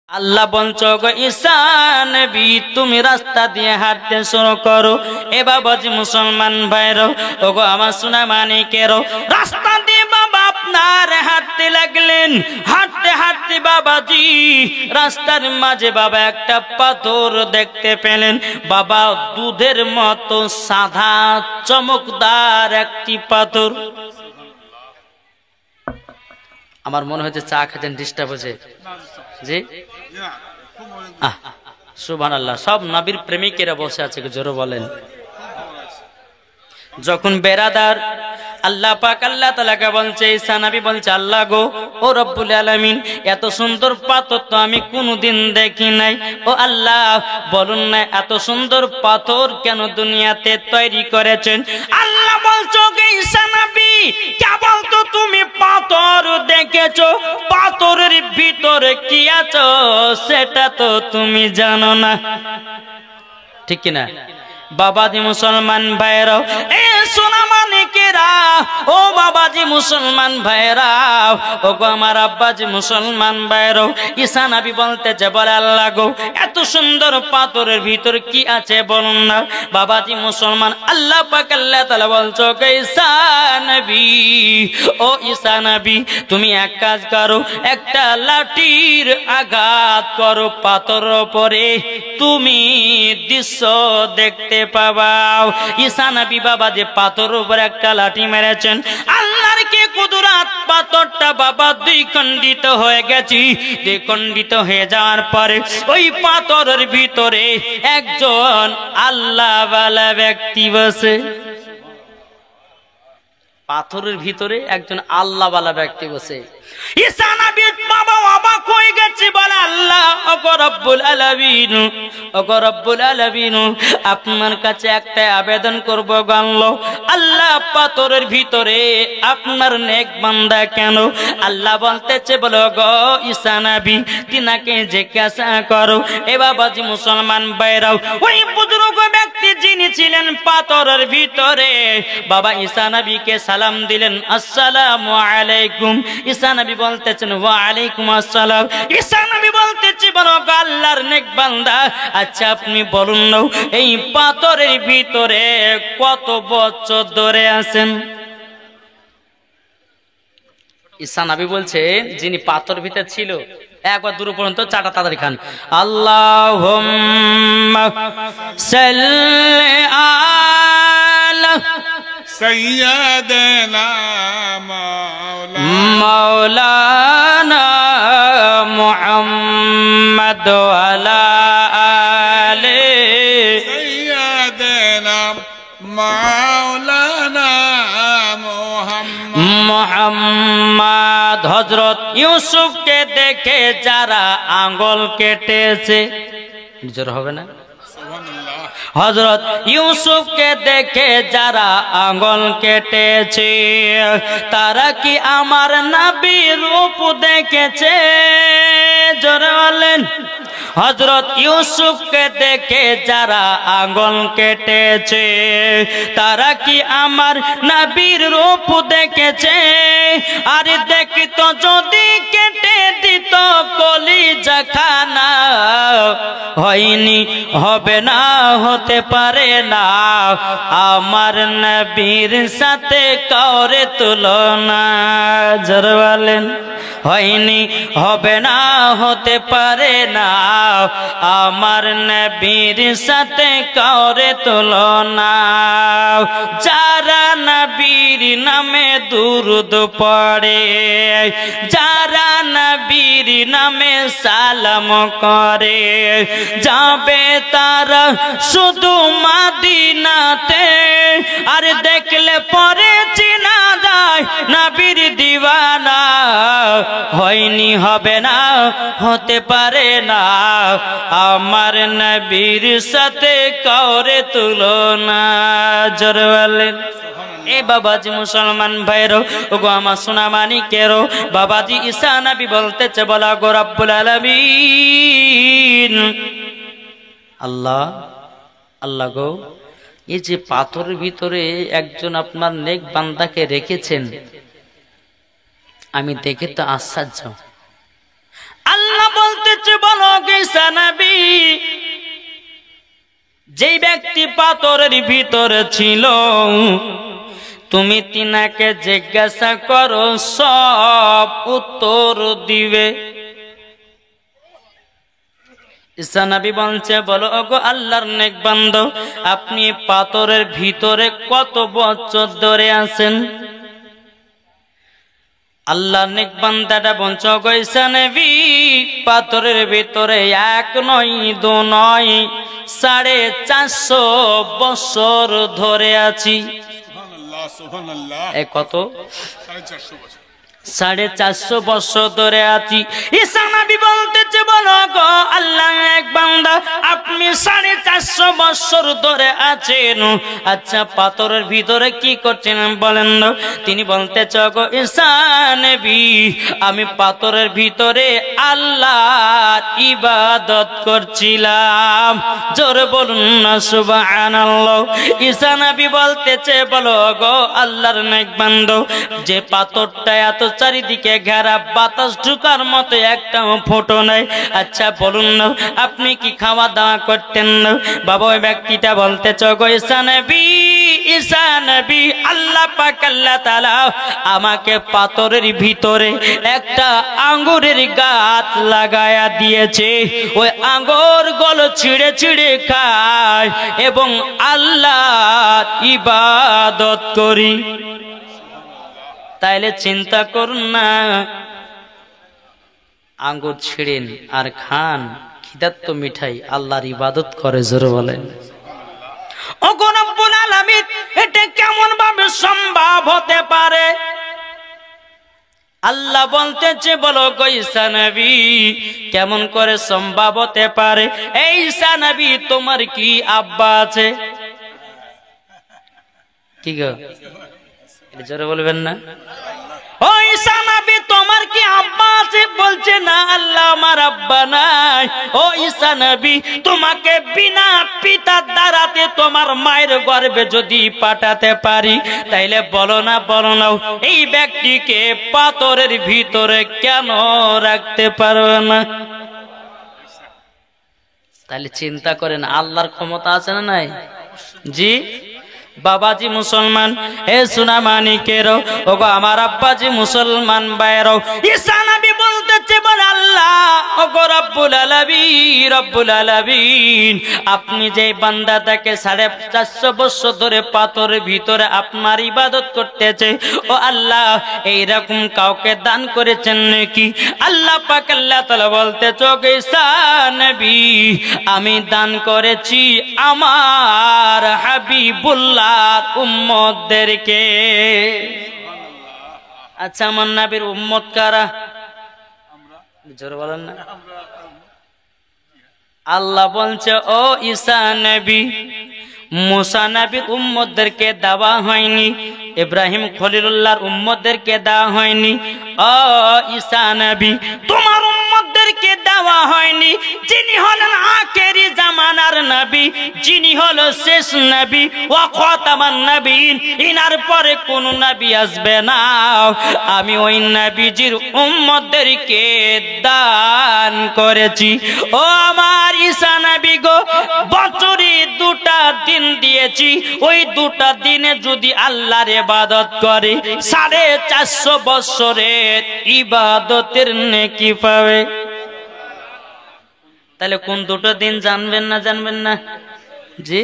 আল্লাহ বলছো গো ঈসা নবী তুমি রাস্তা দিয়ে হাঁটতে শুরু করো। এ বাবাজি মুসলমান ভাইরো, ওগো আমার সোনা মানিকেরো, রাস্তা দিয়ে বাবা আপনার হাঁটতে লাগলেন। হাঁটতে হাঁটতে বাবাজি রাস্তার মাঝে বাবা একটা পাথর দেখতে পেলেন। বাবা দুধের মতো সাদা চমকদার একটি পাথর। আমার মনে হচ্ছে চা খেতেন, ডিস্টার্ব হচ্ছে জি। সুবহানাল্লাহ, সব নবীর প্রেমিকেরা বসে আছে, জোরে বলেন। যখন বেরাদার আল্লাহ পাক আল্লাহ তাআলাকে বলছে, ঈসা নবী বলছে, আল্লাহ গো ও রব্বুল আলামিন এত সুন্দর পাথর তো আমি কোনোদিন দেখি নাই। ও আল্লাহ বলুন না এত সুন্দর পাথর কেন দুনিয়াতে তৈরি করেছেন? আল্লাহ বলছো গে ঈসা নবী কেবল তো তুমি পাথর দেখেছো, পাথরের ভিতরে কি আছে সেটা তো তুমি জানো না, ঠিক কিনা? বাবাজি মুসলমান ভাইরা, এ সোনা মানিকেরা, ও বাবাজি মুসলমান ভাইরা, ও গো আমার আব্বাজি মুসলমান ভাইরা, ঈসা নবী বলতেছে, বলে আল্লাহ গো এত সুন্দর পাথরের ভিতর কি আছে বলুন না। বাবাজি মুসলমান আল্লাহ পাক আল্লাহ তাআলা বলছো গে ঈসা নবী, ও ঈসা নবী তুমি এক কাজ করো, একটা লাঠির আঘাত করো পাথরের উপরে, তুমি দৃশ্য দেখতে পাবাও। ঈসা নবী বাবা যে পাথরের উপর একটা লাঠি মেরেছেন, আল্লাহর কে কুদরত, পাথরটা বাবা দুই খণ্ডিত হয়ে গেছে। দুই খণ্ডিত হয়ে যাওয়ার পরে ওই পাথরের ভিতরে একজন আল্লাহ ওয়ালা ব্যক্তি বসে। পাথরের ভিতরে একজন আল্লাহ ওয়ালা ব্যক্তি বসে। ঈসা নবী বাবা অবাক হয়ে গেছে, বলে আল্লাহ ওগো রব্বুল আলামিন, ওগো রব্বুল আলামিন আপনার কাছে একটা আবেদন করব গো আল্লাহ, পাথরের ভিতরে আপনার নেক বান্দা কেন? আল্লাহ বলতেছে, বলো গো ঈসা নবী তিনাকে জিজ্ঞাসা করো। এ বাবাজি মুসলমান ভাইরাও, ওই বুজুর্গ ব্যক্তি যিনি ছিলেন পাথরের ভিতরে বাবা ঈসা নবীকে সালাম দিলেন, আসসালামু আলাইকুম। ঈসা নবী বলতেছেন, ওয়া আলাইকুম আসসালাম। ঈসা নবী বলতেছে, বলো আল্লাহর নেক বান্দা আচ্ছা আপনি বলুন না এই পাথরের ভিতরে কত বছর ধরে আছেন? ঈসা নবী বলছে, যিনি পাথর ভিতরে ছিল, একবার দূর পর্যন্ত চাটা তাড়াতাড়ি খান, আল্লাহুম্মা সাল্লি আলা সাইয়্যিদিনা মাওলানা মুহাম্মদ ওয়ালা আলি সাইয়্যিদিনা মাওলানা মুহাম্মদ। হযরত ইউসুফকে দেখে যারা আঙ্গুল কেটেছে, জোর হবে না? হযরত ইউসুফকে দেখে যারা আঙ্গুল কেটেছে তারা কি আমার নবীর রূপ দেখেছে? জোরে বলেন। হযরত ইউসুফকে দেখে যারা আঙ্গুল কেটেছে তারা কি আমার নবীর রূপ দেখেছে? আর দেখতো যদি কেটে দিত কলিজা খানা, হয়নি, হবে না, হতে পারে না আমার নবীর সাথে কাউরে তুলনা। জোরে বলেন। হয়নি, হবে না, হতে পারে না আমার নবীর সাথে কাউরে তুলনা। যারা নবীর নামে দুরূদ পড়ে, যারা নবীর নামে সালাম করে, যাবে তারা শুধু মদিনাতে। আর দেখলে পরে চিনা যায় নবীর দিওয়ানা। হয়নি, হবে না, হতে পারে না আমার নবীর সাথে কাউরে তুলনা। জোরে বলেন। এ বাবাজি মুসলমান ভাইরো, ওগো আমার সোনা মানিকেরো, বাবাজি ঈসা নবী বলতেছে, বলা গো রব্বুল আলামিন, আল্লাহ, আল্লাহ গো এই যে পাথরের ভিতরে একজন আপনার নেক বান্দাকে রেখেছেন, আমি দেখে তো আশ্চর্য। আল্লাহ বলতেছে, বলো পাথরের ভিতরে ছিল, তুমি তিনাকে জিজ্ঞাসা করো, সব উত্তর দিবে। ঈসা নবী বলছে, বলো ওগো আল্লাহর নেক বান্দা, আপনি পাথরের ভিতরে কত বছর ধরে আছেন? আল্লাহর নেক বান্দাটা বলছে, ওগো ঈসা নবী, পাথরের ভিতরে 1 নয় 2 নয় 450 বছর ধরে আছি। সুবহানাল্লাহ, সুবহানাল্লাহ। এ কত? 450 বছর। 450 বছর ধরে আছি। ঈসা নবী বলতেছে, বলো গো আল্লাহর নেক বান্দা, আপনি 450 বছর ধরে আছেন, আচ্ছা পাথরের ভিতরে কি করছেন বলেন না? তিনি বলতেছে, গো ঈসা নবী, আমি পাথরের ভিতরে আল্লাহর ইবাদত করছিলাম। জোরে বলুন না সুবহানাল্লাহ। ঈসা নবী বলতেছে, বলো গো আল্লাহর নেক বান্দা, যে পাথরটা এত চারিদিকে ঘেরা, বাতাস ঢুকার মতো একটা ফোঁটো নাই, আচ্ছা বলুন না, আপনি কি খাওয়া দাওয়া করতেন না? বাবা ওই ব্যক্তিটা বলতেছে, গো ঈসা নবী, ঈসা নবী, আল্লাহ পাক আল্লাহ তাআলা আমাকে পাথরের ভিতরে একটা আঙ্গুরের গাছ লাগায়া দিয়েছে, ওই আঙ্গুর গুলো ছিঁড়ে ছিঁড়ে খায় এবং আল্লাহর ইবাদত করি। তাইলে চিন্তা করুন না, আঙ্গুর ছিঁড়েন আর খান, খিদাত্ত মিঠাই, আল্লাহর ইবাদত করে। জোরে বলেন ওগো রব্বুল আলামিন, এটা কেমন ভাবে সম্ভব হতে পারে? আল্লাহ বলতেছে, বলো গো ঈসা নবী, কেমন করে সম্ভব হতে পারে? এই ঈসা নবী, তোমার কি আব্বা আছে? কি গো, জোরে বলবেন না? ও ঈসা নবী, তোমার কি আব্বা আছে? বলছে, না আল্লাহ, আমার আব্বা নাই। ও ঈসা নবী, তোমাকে বিনা পিতার দ্বারাতে তোমার মায়ের গর্ভে যদি পাঠাতে পারি, তাইলে বলো না, বলো না, এই ব্যক্তিকে পাথরের ভিতরে কেন রাখতে পারবে না? তাহলে চিন্তা করেন, আল্লাহর ক্ষমতা আছে না নাই? জি বাবাজি মুসলমান, এ সোনা মানিকেরও, ওগো আমার আব্বাজি মুসলমান ভাইরাও, ঈসা নবী বলতেছে, বলে আল্লাহ, ওগো রব্বুল আলামিন, রব্বুল আলামিন, আপনি যে বান্দাটাকে 450 বছর ধরে পাথরের ভিতরে আপনার ইবাদত করতেছে, ও আল্লাহ, এইরকম কাউকে দান করেছেন নাকি? আল্লাহ পাক আল্লাহ তাআলা বলতেছে, ওগো ঈসা নবী, আমি দান করেছি আমার হাবিবুল্লাহ উম্মতদেরকে। আচ্ছা, আমার নবীর উম্মত কারা? জোরে বলেন না। আল্লাহ বলছে, ও ঈসা নবী, মুসা নবীর উম্মতদেরকে দেওয়া হয়নি, ইব্রাহিম খলিলুল্লাহর উম্মতদেরকে দেওয়া হয়নি। ও ঈসা নবী, তোমার উম্মতদেরকে দেওয়া হয়নি। যিনি হলেন আখেরি জামানার নবী, যিনি হলো শেষ নবী, ওয়া খাতামান নবীন, ইনার পরে কোন নবী আসবে না। আমি ওই নবীজির উম্মতদেরকে দান করেছি। ও আমার ঈসা নবী গো, বছরে 2টা দিন দিয়েছি, ওই 2টা দিনে যদি আল্লাহর ইবাদত করে, 450 বছরের ইবাদতের নেকি পাবে। তাহলে কোন 2টা দিন জানবেন না? জানবেন না? জি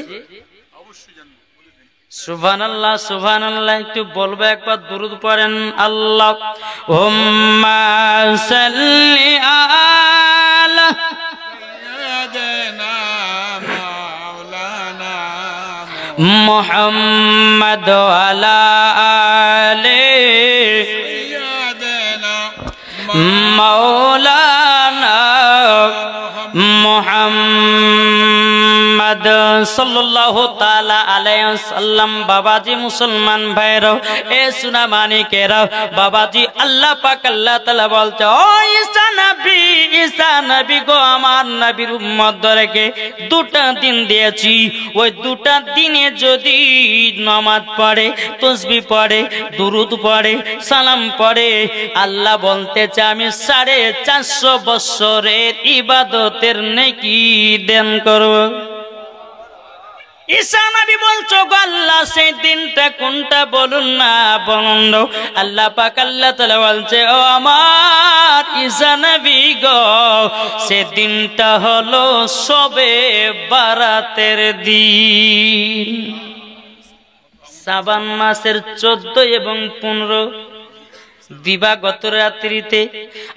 সুবহানাল্লাহ, সুবহানাল্লাহ। একটু বলবো, একবার দুরূদ পড়েন। আল্লাহুম্মা সাল্লি আলা সাইয়্যিদিনা মাওলানা মুহাম্মদ আলা আলি সাইয়্যিদিনা মাওলানা মুহাম্মদ সাল্লাল্লাহু তাআলা আলাইহি ওয়াসাল্লাম। বাবাজি মুসলমান ভাইরা, এ সোনা মানিকেরা, বাবাজি আল্লাহ পাক আল্লাহ তাআলা বলছে, ও ঈসা নবী, ঈসা নবী গো, আমার নবীর উম্মতদেরকে 2টা দিন দিয়েছি। ওই 2টা দিনে যদি নামাজ পড়ে, তাসবিহ পড়ে, দুরূদ পড়ে, সালাম পড়ে, আল্লাহ বলতেছে আমি 450 বছরের ইবাদতের নেকি দান করব। ঈসা নবী বলছো গো আল্লাহ সেই দিনটা কোনটা বলুন না, বলুন দাও। আল্লাহ পাক আল্লাহ তাআলা বলছে ও আমার ঈসা নবী গো সেই দিনটা হলো শবে বারাতের দিন। শাবান মাসের 14 এবং 15 দিবাগত রাত্রিতে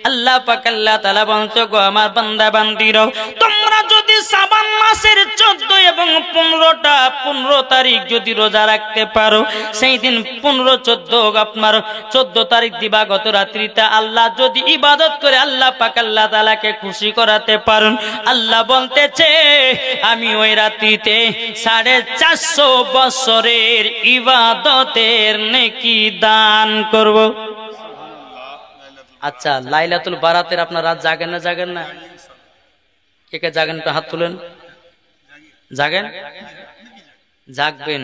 আল্লাহ পাক আল্লাহ তাআলা বলছো গো আমার বান্দা বান্দীরা তোমরা যদি শাবান মাসের 14 এবং 15 তারিখ যদি রোজা রাখতে পারো, সেই দিন 15-14 আপনার 14 তারিখ দিবাগত রাত্রিতে আল্লাহ যদি ইবাদত করে আল্লাহ পাক আল্লাহ তাআলাকে খুশি করাতে পারেন, আল্লাহ বলতেছে আমি ওই রাত্রিতে 450 বছরের ইবাদতের নেকি দান করব। আচ্ছা লাইলাতুল বারাতের আপনার রাত জাগেন না জাগেন না? কে কে জাগেন তো হাত তুলেন। জাগেন? জাগবেন।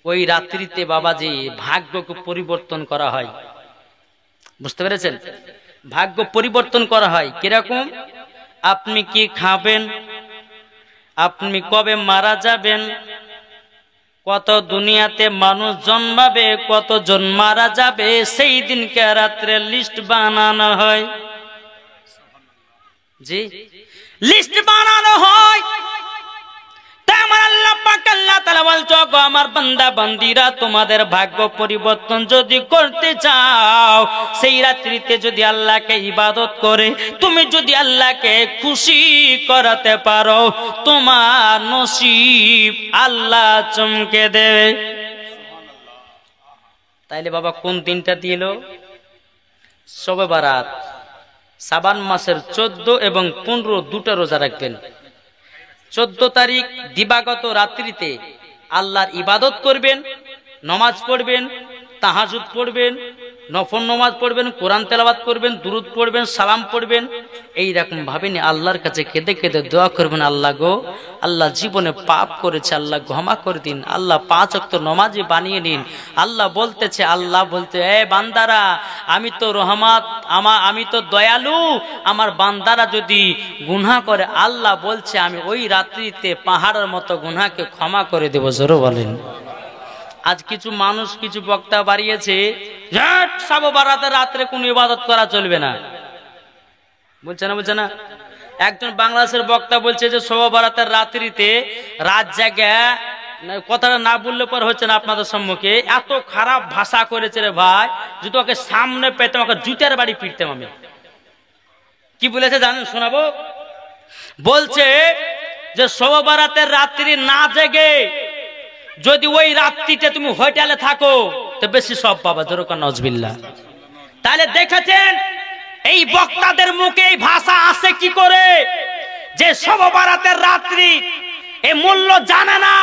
ওই রাত্রিতে বাবাজি ভাগ্যকে পরিবর্তন করা হয়, বুঝতে পেরেছেন? ভাগ্য পরিবর্তন করা হয় কিরকম? আপনি কি খাবেন, আপনি কবে মারা যাবেন, কত দুনিয়াতে মানুষ জন্মাবে, কতজন মারা যাবে, সেই দিনকে রাত্রে লিস্ট বানানো হয়। জি লিস্ট বানানো হয়। তাই আমার আল্লাহ পাক আল্লাহ তাআলা বলছো গো আমার বান্দা বান্দীরা তোমাদের ভাগ্য পরিবর্তন যদি করতে চাও, সেই রাত্রিতে যদি আল্লাহকে ইবাদত করে তুমি যদি আল্লাহকে খুশি করাতে পারো, তোমার নসিব আল্লাহ চমকে দেবে। তাইলে বাবা কোন দিনটা দিল? শবে বারাত। শাবান মাসের 14 এবং 15 দুটো রোজা রাখবেন। 14 তারিখ দিবাগত রাত্রিতে আল্লাহর ইবাদত করবেন, নামাজ পড়বেন, তাহাজ্জুদ পড়বেন, নফল নামাজ পড়বেন, কোরআন তেলাওয়াত করবেন, দুরূদ পড়বেন, সালাম পড়বেন। এই রকম ভাবে নিয়ে আল্লাহর কাছে কেঁদে কেঁদে দোয়া করবেন, আল্লাহ গো আল্লাহ জীবনে পাপ করেছে, আল্লাহ ক্ষমা করে দিন, আল্লাহ 5 ওয়াক্ত নামাজি বানিয়ে নিন। আল্লাহ বলতেছে, আল্লাহ বলতে এ বান্দারা আমি তো রহমত, আমি তো দয়ালু, আমার বান্দারা যদি গুনাহ করে আল্লাহ বলছে আমি ওই রাত্রিতে পাহাড়ের মতো গুনাহকে ক্ষমা করে দেব। জোরে বলেন। আজ কিছু মানুষ কিছু বক্তা বাড়িয়েছে শবে বারাতের রাত্রে কোনো ইবাদত করা চলবে না, বলছে না বলছে না। একজন বাংলাদেশের বক্তা বলছে যে শবে বারাতের রাত্রিতে রাত জাগা, কথাটা না বললে পর হচ্ছে না আপনাদের সম্মুখে, এত খারাপ ভাষা করেছে রে ভাই, যদি ওকে সামনে পেতাম ওকে জুতার বাড়ি পিটতাম আমি। কি বলেছে জানেন? শোনাবো। বলছে যে শবে বারাতের রাত্রি না জেগে যদি ওই রাত্রিতে তুমি হোটেলে থাকো তো বেশি সব পাবা। যেরকম নজবিল্লাহ। তাহলে দেখেছেন এই বক্তাদের মুখে এই ভাষা আসে কি করে? যে শবে বারাতের রাত্রি এই মূল্য জানে না,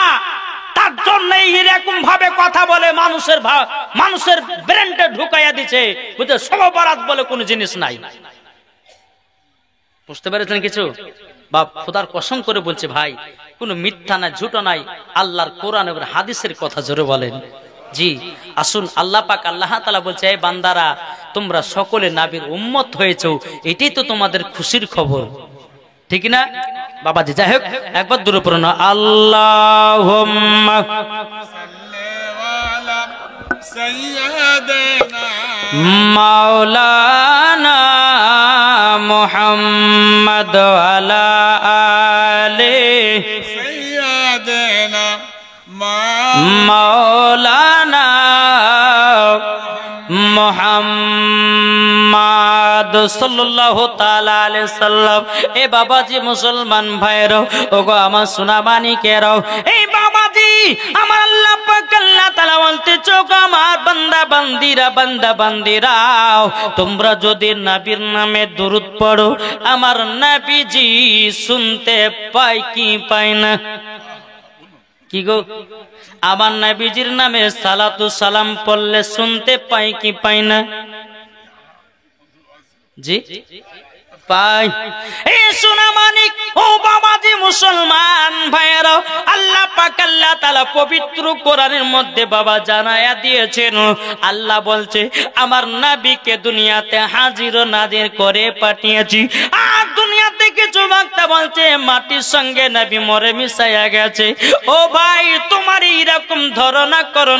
তার জন্য এইরকম ভাবে কথা বলে, মানুষের ব্রেনটা ঢুকাইয়া দিচ্ছে, বুঝতে শবে বারাত বলে কোনো জিনিস নাই। বুঝতে পেরেছেন কিছু? বাপ খোদার কসম করে বলছে ভাই, কোনো মিথ্যা নাই, ঝুটো নাই, আল্লাহর কোরআন এবং হাদিসের কথা জোরে বলেন। জি আসুন, আল্লাহ পাক আল্লাহ তাআলা বলছে এই বান্দারা তোমরা সকলে নবীর উম্মত হয়েছো, এটাই তো তোমাদের খুশির খবর, ঠিক না বাবাজি? যাই হোক একবার দূরে পড়ো না, আল্লাহুম্মা মাওলানা মুহাম্মদ আলা আলে সাইয়্যিদানা মাওলানা মুহাম্মদ সাল্লাল্লাহু তাআলা আলাইহি সাল্লাম। এ বাবাজি মুসলমান ভাইরা, ওগো আমার সোনা মানিকেরা, এই বাবাজি আমার আল্লাহ পাক আল্লাহ তাআলা বলতেছে ওগো আমার বান্দা বান্দিরা তোমরা যদি নবীর নামে দরুদ পড়ো, আমার নবীজি শুনতে পায় কি পায় না? কি গো, আমার নবীজির নামে সালাতু সালাম পড়লে শুনতে পাই কি পাই না? জি পাই। এই সোনা মানিক ও বাবাজি মুসলমান ভাইয়েরা, আল্লাহ পাক আল্লাহ তাআলা পবিত্র কোরআনের মধ্যে বাবা জানায়া দিয়েছেন, আল্লাহ বলছে আমার নবীকে দুনিয়াতে হাজির ও নাজির করে পাঠিয়েছি। আর দুনিয়াতে কিছু বক্তা বলছে মাটির সঙ্গে নবী মরে মিশাইয়া গেছে। ও ভাই তোমার এইরকম ধারণা করো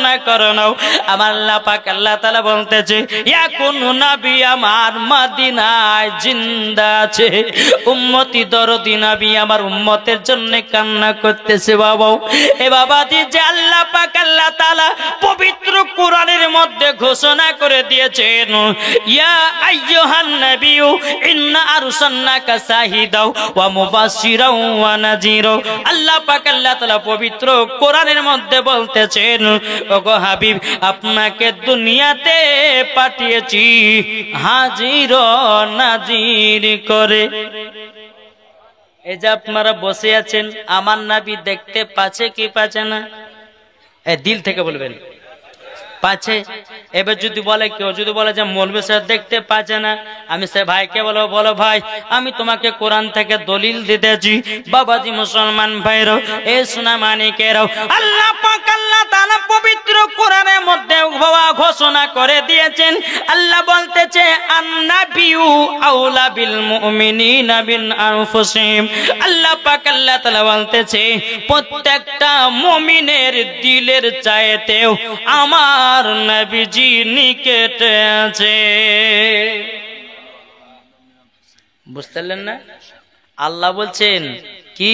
না আমার আল্লাহ পাক আল্লাহ তাআলা বলতেছে এখন নবী আমার মদিনায় জিন্দা আছে, উম্মতি দরদি নবী আমার উম্মতের জন্য কান্না করতেছে। বাবা এ বাবাজি যে আল্লাহ পাক আল্লাহ তাআলা পবিত্র কোরআনের মধ্যে ঘোষণা করে দিয়েছেন ইয়া আইয়ুহান নাবিয়্যু ইন্না আরসালনাকা শাহিদাও ওয়া মুবাশশিরাও ওয়া নাযীরা। আল্লাহ পাক আল্লাহ তাআলা পবিত্র কোরআনের মধ্যে বলতেছেন ওগো হাবিব আপনাকে দুনিয়াতে পাঠিয়েছি হাজির ও নাজির করে। এই যে আপনারা বসে আছেন আমার নবী দেখতে পাচ্ছে কি পাচ্ছে না? এই দিল থেকে বলবেন পাচ্ছে। এবার যদি বলে কেউ যদি বলে যে মৌলভী সাহেব দেখতে পাচ্ছে না, আমি সে ভাইকে বলো ভাই আমি তোমাকে কোরআন থেকে দলিল দিতেছি। বাবাজি মুসলমান ভাইরাও এ সোনা মানিকেরাও আল্লাহ পাক আল্লাহ তাআলা পবিত্র কোরআনের মধ্যে ঘোষণা করে দিয়েছেন। আল্লাহ বলতেছে আন-নাবিয়্যু আউলা বিল মুমিনিনা মিন আনফুসিহিম। আল্লাহ পাক আল্লাহ তাআলা বলতেছে প্রত্যেকটা মুমিনের দিলের চাইতেও আমার নবীজি নিকটে আছে। বুঝতে পারলেন না? আল্লাহ বলছেন কি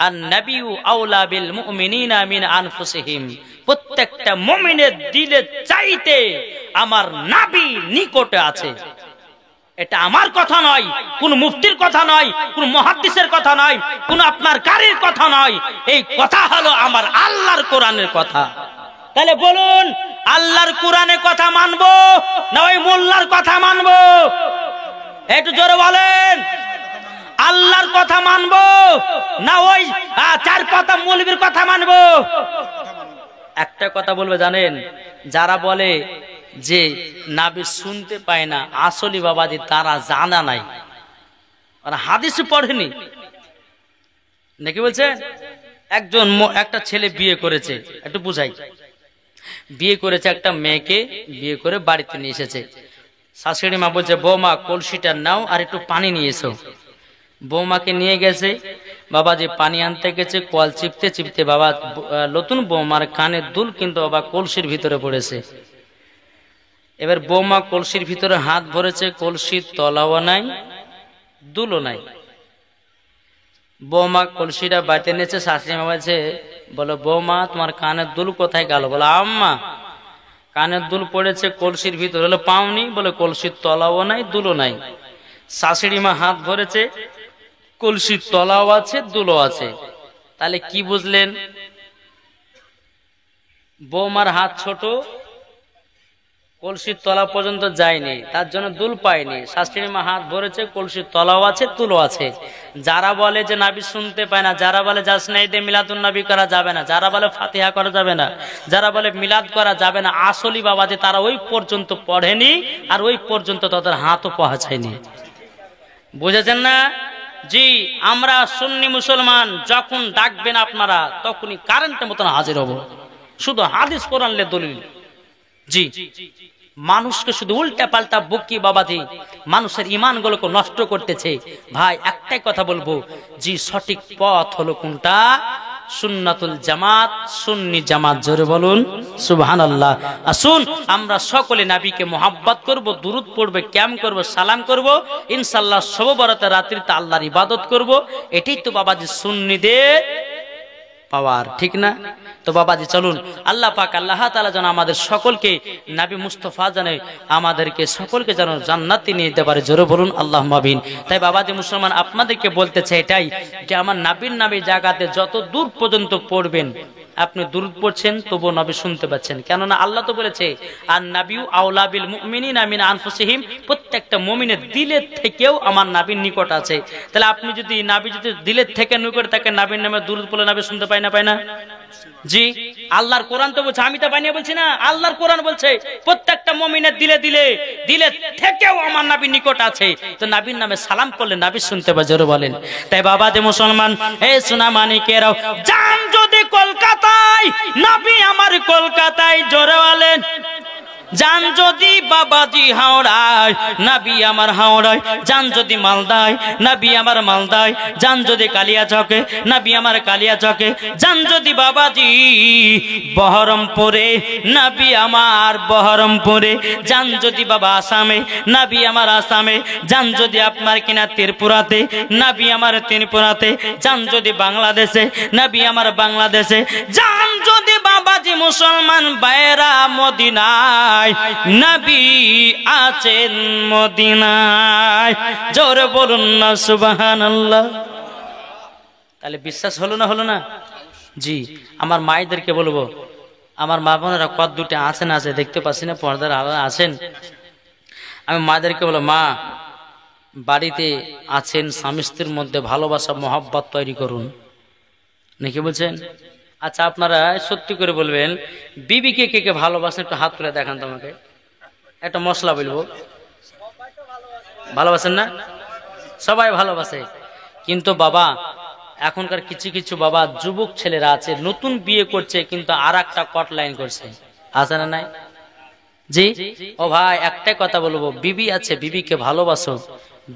আন-নাবিয়্যু আউলা বিল মুমিনিনা মিন আনফুসিহিম, প্রত্যেকটা মুমিনের দিলের চাইতে আমার নবী নিকটে আছে। এটা আমার কথা নয়, কোন মুফতির কথা নয়, কোন মুহাদ্দিসের কথা নয়, কোন আপনার কারীর কথা নয়, এই কথা হলো আমার আল্লাহর কোরআনের কথা। তাহলে বলুন আল্লাহর কোরআনের কথা মানবো না ওই মোল্লার কথা মানবো? একটু জোরে বলেন। আল্লাহর কথা মানবো না ওই চার পাতা মৌলবীর কথা মানবো? একটা কথা বলবে জানেন, যারা বলে যে নবী শুনতে পায় না আসলি বাবাজি তারা জানা নাই, আর হাদিস পড়েনি নাকি বলছে। একটা ছেলে বিয়ে করেছে, একটু বুঝাই, বিয়ে করেছে একটা মেয়েকে, বিয়ে করে বাড়িতে নিয়ে এসেছে। শাশুড়ি মা বলছে বৌমা কলসিটা নাও আর একটু পানি নিয়ে এসো। বৌমাকে নিয়ে গেছে, বাবাজি পানি আনতে গেছে, কল চিপতে চিপতে বাবা নতুন বৌমার কানের দুল কিন্তু বাবা কলসির ভিতরে পড়েছে। এবার বৌমা কলসির ভিতরে হাত ভরেছে, কলসির তলাও নাই দুলও নাই। বৌমা কলসিটা বাড়িতে নিয়েছে, শাশুড়ি মা বলছে বলো বৌমা তোমার কানের দুল কোথায় গেল? বলো আম্মা কানের দুল পড়েছে কলসির ভিতরে। হলো পাওনি? বলে কলসির তলাও নাই দুলও নাই। শাশুড়ি মা হাত ভরেছে, কলসির তলাও আছে দুলও আছে। তাহলে কি বুঝলেন? বৌমার হাত ছোট, কলসির তলা পর্যন্ত যায়নি, তার জন্য দুল পায়নি। শাশুড়ি মা হাত ভরেছে, কলসির তলাও আছে তুলো আছে। যারা বলে যে নবী শুনতে পায় না, যারা বলে জাসনা ঈদে মিলাদুন নবী করা যাবে না, যারা বলে ফাতিহা করা যাবে না, যারা বলে মিলাদ করা যাবে না, আসলি বাবা যে তারা ওই পর্যন্ত পড়েনি আর ওই পর্যন্ত তাদের হাতও পৌঁছায়নি। বুঝেছেন না? জি, আমরা সুন্নি মুসলমান, যখন ডাকবেন আপনারা তখনই কারেন্টের মতন হাজির হব, শুধু হাদিস কোরআনের দলিল। জি, মানুষকে শুধু উল্টা পাল্টা বকি বাবাজি মানুষের ঈমান গুলোকে নষ্ট করতেছে। ভাই একটাই কথা বলবো, জি সঠিক পথ হলো কোনটা? সুন্নাতুল জামাত, সুন্নি জামাত। জোরে বলুন সুবহানাল্লাহ। আসুন আমরা সকলে নবীকে মোহাব্বত করব, দুরূদ পড়বে, কিয়াম করব, সালাম করব, ইনশাআল্লাহ শব বরাতে রাত্রিতে আল্লাহর ইবাদত করব। এটাই তো বাবাজি সুন্নিদের পাওয়ার, ঠিক না? তো বাবাজি চলুন আল্লাহ পাক আল্লাহ তাআলা যেন আমাদের সকলকে নবী মুস্তাফা জানে আমাদেরকে সকলকে যেন জান্নাতে নিয়ে যেতে পারে। জোরে বলুন আল্লাহুম্মা আমিন। তাই বাবাজি মুসলমান আপনাদেরকে বলতে চাই এটাই যে আমার নবীর নামে জায়গাতে যত দূর পর্যন্ত পড়বেন, আপনি দুরূদ পড়ছেন তবু নবী শুনতে পাচ্ছেন। কেননা আল্লাহ তো বলেছে আর নাবিয়্যু আউলা বিল মুমিনিনা মিন আনফুসিহিম, প্রত্যেকটা মুমিনের দিলের থেকেও আমার নবীর নিকট আছে। তাহলে আপনি যদি নবী যদি দিলের থেকে নিকট থাকে, নবীর নামে দুরূদ পড়লে নবী শুনতে পায় না? পায় না? জি, আল্লাহর কোরআন তো বলছে, আমি তো বানিয়ে বলছি না, আল্লাহর কোরআন বলছে প্রত্যেকটা মুমিনের দিলে দিলে দিলে থেকেও আমার নবীর নিকট আছে। তো নবীর নামে সালাম করলে নবী শুনতে পায়। জোরে বলেন। তাই বাবা যে মুসলমান হে সোনা মানিকেরাও, জান যদি কলকাতায়, নবী আমার কলকাতায়। জোরে বলেন। যান যদি বাবাজি হাওড়ায়, নাবি আমার হাওড়ায়। যান যদি মালদায়, নাবি আমার মালদায়। যান যদি কালিয়াচকে, নাবি আমার কালিয়াচকে। যান যদি বাবাজি বহরমপুরে, নাবি আমার বহরমপুরে। যান যদি বাবা আসামে, নাবি আমার আসামে। যান যদি আপনার কিনা ত্রিপুরাতে, নাবি আমার ত্রিপুরাতে। যান যদি বাংলাদেশে, নাবি আমার বাংলাদেশে। যান যদি বাবাজি মুসলমান বাইরা মদিনায়, নবী আছেন মদিনায়। জোরে বলুন না সুবহানাল্লাহ। তাহলে বিশ্বাস হলো না, হলো না? জি, আমার মায়েদেরকে বলবো, আমার মা বোনেরা কত দুটি আছেন, আছে দেখতে পাচ্ছি না, পর্দার আড়ালে আছেন। আমি মাদেরকে বলো, মা বাড়িতে আছেন, স্বামী স্ত্রীর মধ্যে ভালোবাসা মহব্বত তৈরি করুন, নাকি বলছেন? আচ্ছা, আপনারা সত্যি করে বলবেন, বিবিকে কে কে ভালোবাসেন একটু হাত তুলে দেখান তো আমাকে। একটা মশলা বলবো, ভালোবাসেন না? সবাই ভালোবাসে। কিন্তু বাবা এখনকার কিছু কিছু বাবা যুবক ছেলেরা আছে, নতুন বিয়ে করছে কিন্তু আর একটা কট লাইন করছে, আছে না নাই? জি ও ভাই, একটাই কথা বলবো, বিবি আছে বিবিকে ভালোবাসো,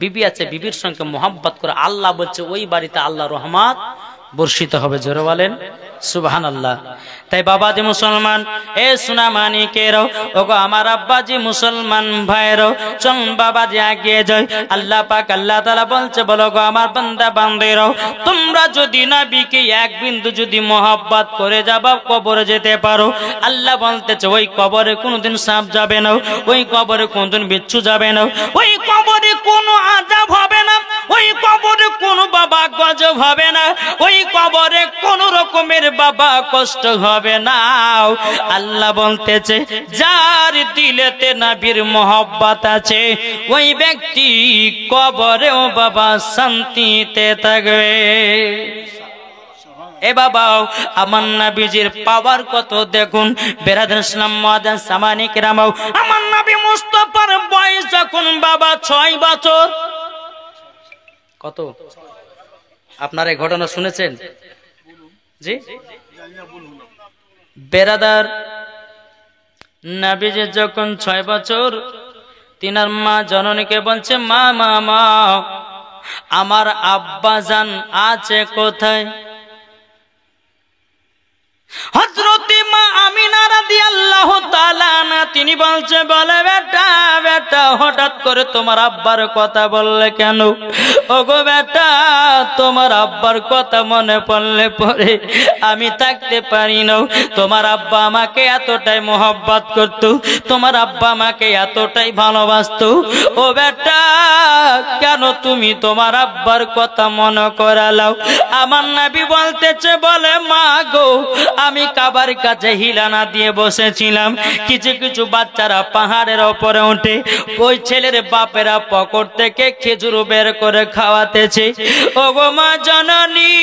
বিবি আছে বিবির সঙ্গে মোহাব্বত করে। আল্লাহ বলছে ওই বাড়িতে আল্লাহ রহমত বর্ষিত হবে। জোরে বলেন সুবহানাল্লাহ। তাই বাবাজি মুসলমান, এ সোনা মানিকেরও, ওগো আমার আব্বাজি মুসলমান ভাইরও, চল বাবাজি এগিয়ে যাই। আল্লাহ পাক আল্লাহ তাআলা বলছে, বলো গো আমার বান্দা বান্দিরাও, তোমরা যদি নবীকে এক বিন্দু যদি মহব্বত করে যাবা, কবরে যেতে পারো। আল্লাহ বলতেছে ওই কবরে কোনোদিন সাপ যাবে না, ওই কবরে কোনোদিন বিচ্ছু যাবে না, ওই কবরে কোনো আযাব হবে না, ওই কবরে কোনো বাবা গজব হবে না, ওই কবরে কোন রকমের বাবা কষ্ট হবে না। আল্লাহ বলতেছে যার দিলেতে নবীর মহব্বত আছে, ওই ব্যক্তি কবরেও বাবা শান্তিতে থাকবে। এ বাবাও আমার নবীজির পাওয়ার কত দেখুন। বেরাদার ইসলাম মুআজ্জাজ সামানি কিরামাও, আমার নবী মুস্তাফার বয়স যখন বাবা 6 বছর। কত? আপনারা এই ঘটনা শুনেছেন? জি বেরাদার, নবীজি যখন 6 বছর, তিনার মা জননীকে বলছে, মা মা মা আমার আব্বা জান আছে কোথায়? হযরতে মা আমিনা রাদিয়াল্লাহু তাআলা আনহা তিনি বলছে, বলে বেটা বেটা হঠাৎ করে তোমার আব্বার কথা বললে কেন? ওগো বেটা, তোমার আব্বার কথা মনে পড়লে পরে আমি থাকতে পারি না। তোমার আব্বা আমাকে এতটাই মহব্বত করত, তোমার আব্বা আমাকে এতটাই ভালোবাসতো। ও বেটা, কেন তুমি তোমার আব্বার কথা মনে করালাও? আমার নবী বলতেছে, বলে মা গো, আমি কাবার কাছে হিলানা দিয়ে বসেছিলাম, কিছু কিছু বাচ্চারা পাহাড়ের ওপরে উঠে ওই ছেলের বাপেরা পকেট থেকে খেজুর বের করে খাওয়াতেছে। ওগো মা জননী,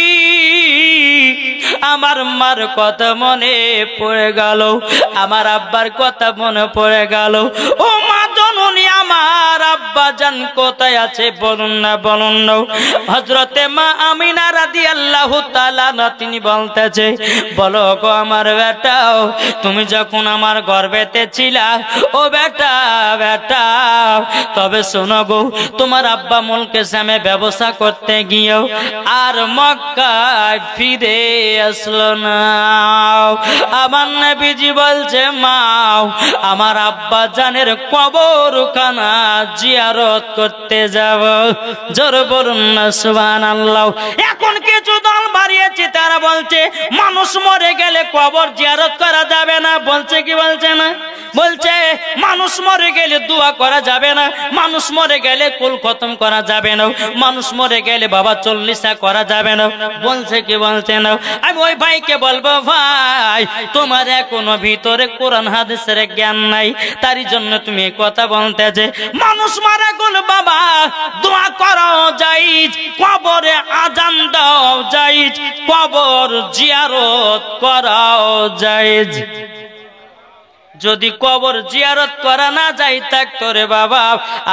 আমার মার কথা মনে পড়ে গেল, আমার আব্বার কথা মনে পড়ে গেল। ও মা জননী, আমার আব্বা জান কোথায় আছে বলুন না, বলুন না। হযরতে মা আমিনা রাদিয়াল্লাহু তাআলা তিনি বলতেছে, বলো গো আমার বেটা, তুমি যখন আমার গর্ভেতে ছিলা, ও বেটা বেটা, তবে শোনো গো, তোমার আব্বা মুলকে সামে ব্যবসা করতে গিয়েও আর মক্কায় ফিরে আসলো না। আমার নবীজি বলছে, মা আমার আব্বা জানের কবরখানা জিয়ারত করতে যাব। জোরে বলুন না সুবহানাল্লাহ। এখন কিছু দল বাড়িয়েছে, তারা বলছে মানুষ মরে গেলে কবর জিয়ারত করা যাবে না। বলছে কি বলছে না? বলছে মানুষ মরে গেলে দোয়া করা যাবে না, মানুষ মরে গেলে কুল খতম করা যাবে না, মানুষ মরে গেলে বাবা 40 করা যাবে না। বলছে কি বলছে না? আমি ওই ভাইকে বলবো, ভাই তোমার এখনো ভিতরে কোরআন হাদিসের জ্ঞান নাই, তারই জন্য তুমি এই কথা বলতে যে মানুষ মারা গেল বাবা দোয়া করাও জায়েজ, কবরে আজান দাও জায়েজ, কবর জিয়ারত করাও জায়েজ। যদি কবর জিয়ারত করা না যাই থাকতো রে বাবা,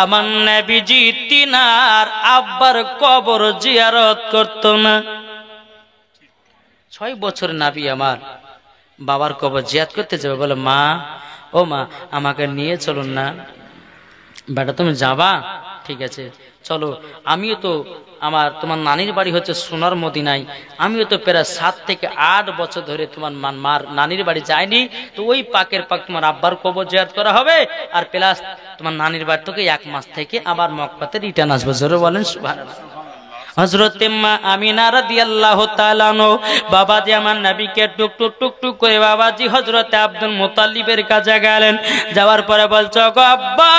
আমার নবীজি তিনার আব্বার কবর জিয়ারত করতো না। 6 বছর নবী আমার বাবার কবর জিয়ারত করতে যাবে। বলে মা ও মা আমাকে নিয়ে চলুন না। বেটা তুমি যাবা, ঠিক আছে চলো। আমিও তো তোমার নানির বাড়ি হচ্ছে সোনার মদিনায়, আমিও তো প্রায় 7 থেকে 8 বছর ধরে তোমার মার নানির বাড়ি যাইনি। তো ওই পাকের পাক তোমার আব্বার কবর জিয়ারত করা হবে, আর প্লাস তোমার নানির বাড়ি থেকে 1 মাস থেকে আবার মক্কাতে রিটার্ন আসবে। জোরে বলেন সুবহানাল্লাহ। হযরত মা আমিনা রাদিয়াল্লাহু তাআলা আনহু বাবাজি আমার নবীকে টুক টুক টুক টুক করে বাবাজি হযরত আব্দুল মুত্তালিবের কাছে গেলেন। যাওয়ার পরে বলছো গো আব্বা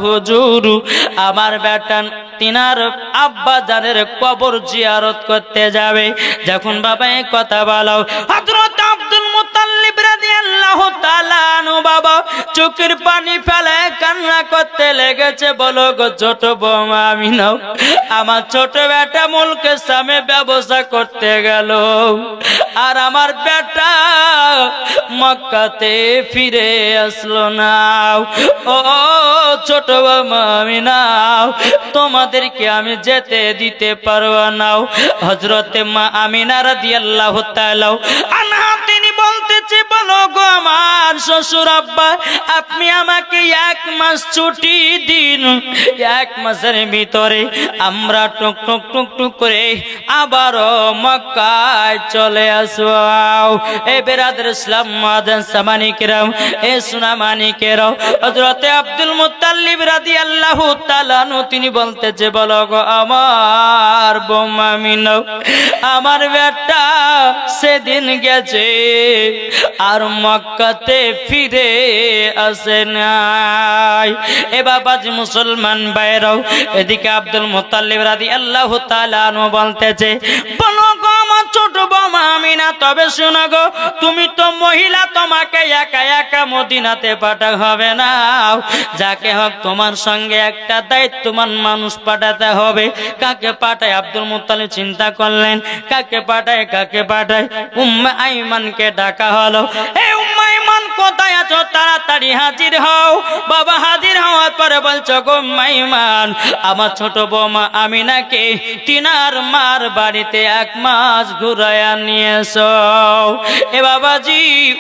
হুজুর আমার বেটা তিনার আব্বা জানের কবর জিয়ারত করতে যাবে। যখন বাবা এই কথা বলো হযরত আব্দুল মুত্তালিব রাদিয়াল্লাহু তাআলা আনহু বাবা চোখের পানি ফেলে কান্না করতে লেগেছে। বলো গো ছোট বৌমা আমিনা, আমার ছোট বেটা মুলকের সামনে ব্যবসা করতে গেল, আর আমার বেটা মক্কাতে ফিরে আসলো না। ও ছোট বৌমা আমিনা, তোমাদেরকে আমি যেতে দিতে পারবো না। হযরত মা আমিনা রাদিয়াল্লাহু তাআলা আনহা তিনি বলতেছে বলো গো আমার শ্বশুর আব্বা, আপনি আমাকে 1 মাস ছুটি দিন। 1 মাসের ভিতরে আমরা টুক টুক টুক টুক করে আবারও মক্কায় চলে আসবো। এই বেরাদর ইসলাম মাদান সামানি কিরাম, এ সুনামানি কেরাম, হযরত আব্দুল মুত্তালিব রাদিয়াল্লাহু তাআলা তিনি বলতেছে বলো গো আমার বৌমা আমিনা, আমার বেটা সেদিন গেছে আর মক্কাতে ফিরে আসে নাই। এ বাবাজি মুসলমান ভাইরাও, এদিকে আব্দুল মুত্তালিব রাদিয়াল্লাহু তাআলা আনহু বলতেছে বলো গো আমার ছোট বৌমা আমিনা, তবে শোনো গো তুমি তো মহিলা, তোমাকে একা একা মদিনাতে পাঠা হবে না। যাকে হোক তোমার সঙ্গে একটা দায়িত্ববান মানুষ পাঠাতে হবে। কাকে পাঠায়? আব্দুল মুত্তালিব চিন্তা করলেন কাকে পাঠায়। উম্মে আইমানকে ডাকা হলো। এই উম্মে আইমান কোথায় আছো? তাড়াতাড়ি হাজির হও। বাবা হাজির হওয়ার পরে বলছো গো উম্মে আইমান, আমার ছোট বৌমা আমিনাকে তিনার মার বাড়িতে 1 মাস ঘুরাইয়া নিয়ে এসো। এ বাবাজি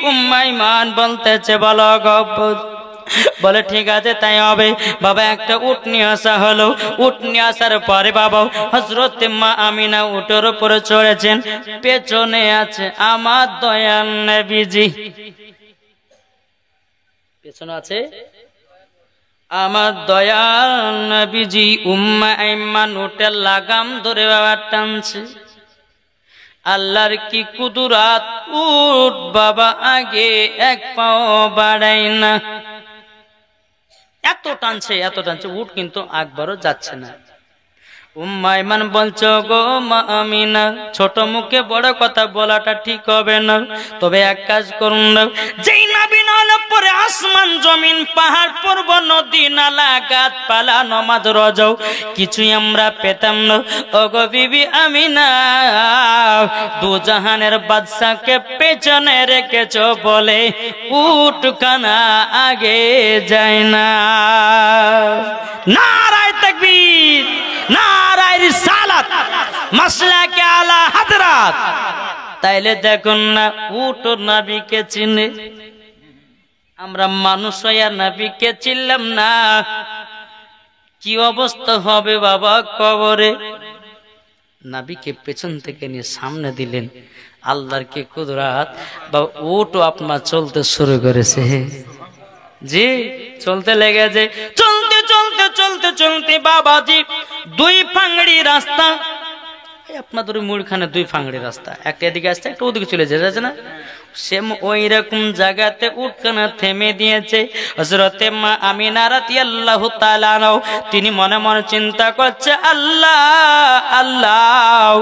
উম্মে আইমান বলতেছে বলো গো, বলে ঠিক আছে তাই হবে। বাবা একটা উট নিয়ে আসা হলো। উট নিয়ে আসার পরে বাবা হযরত মা আমিনা উটের উপরে চড়েছেন, পেছনে আছে আমার দয়াল নবীজি। পেছনে আছে আমার দয়াল নবীজি। উম্মে আইমান উটের লাগাম ধরে বাবা টানছে। আল্লাহর কি কুদরাত, উট বাবা আগে 1 পাও বাড়াই না, এত টানছে উট কিন্তু একবারও যাচ্ছে না। উম্মে আইমান বলছো গো মা আমিনা, ছোট মুখে বড় কথা বলাটা ঠিক হবে না, তবে এক কাজ করুন না, যেই নবী নালে পরে আসমান জমিন পাহাড় পর্বত নদী নালা গাছপালা নামাজ রোজাও কিছুই আমরা পেতাম না। ও গো বিবি আমিনা, 2 জাহানের বাদশাকে পেছনে রেখেছো বলে উটখানা আগে যায় না। নারায়ে তাকবীর, নারায়ে রিসালাত, মাসলাকে আলা হযরত। তাইলে দেখুন না উট নবীকে চিনে, আমরা মানুষ হইয়া নবীকে চিনলাম না, কি অবস্থা হবে বাবা কবরে। নবীকে পেছন থেকে নিয়ে সামনে দিলেন। আল্লাহর কি কুদরত, বাবা উট আপনার চলতে শুরু করেছে। জি চলতে লেগেছে। চলতে চলতে চলতে চলতে বাবাজি 2 ফাংড়ি রাস্তা, আপনাদের মুড়খানে 2 ফাংড়ি রাস্তা, একটা এদিকে আসছে একটা ওদিকে চলে যাচ্ছে না, সেম ওই রকম জায়গাতে উটখানা থেমে দিয়েছে। হযরতে মা আমিনা রাদিয়াল্লাহু তাআলা আনহা তিনি মনে মনে চিন্তা করছে আল্লাহ আল্লাহ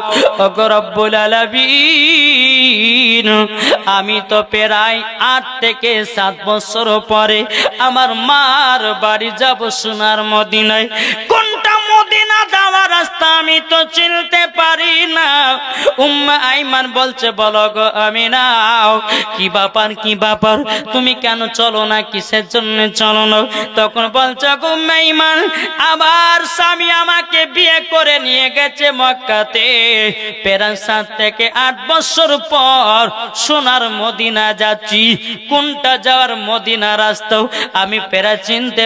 ওগো রব্বুল আলামিন, আমি তো প্রায় 8 থেকে 7 বছর পরে আমার মার বাড়ি যাব সোনার মদিনায়। কোনটা মদিনা মদিনা যাওয়ার রাস্তা আমি তো চিনতে পারি না। উম্মে আইমান বলছে বলো গো আমিনা কি ব্যাপার তুমি কেন চলো না, কিসের জন্য চলো না? তখন বলছে গো উম্মে আইমান আমার স্বামী আমাকে বিয়ে করে নিয়ে গেছে মক্কাতে, প্রায় 7 থেকে 8 বছর পর সোনার মদিনা যাচ্ছি, কোনটা যাওয়ার মদিনা রাস্তা আমি প্রায় চিনতে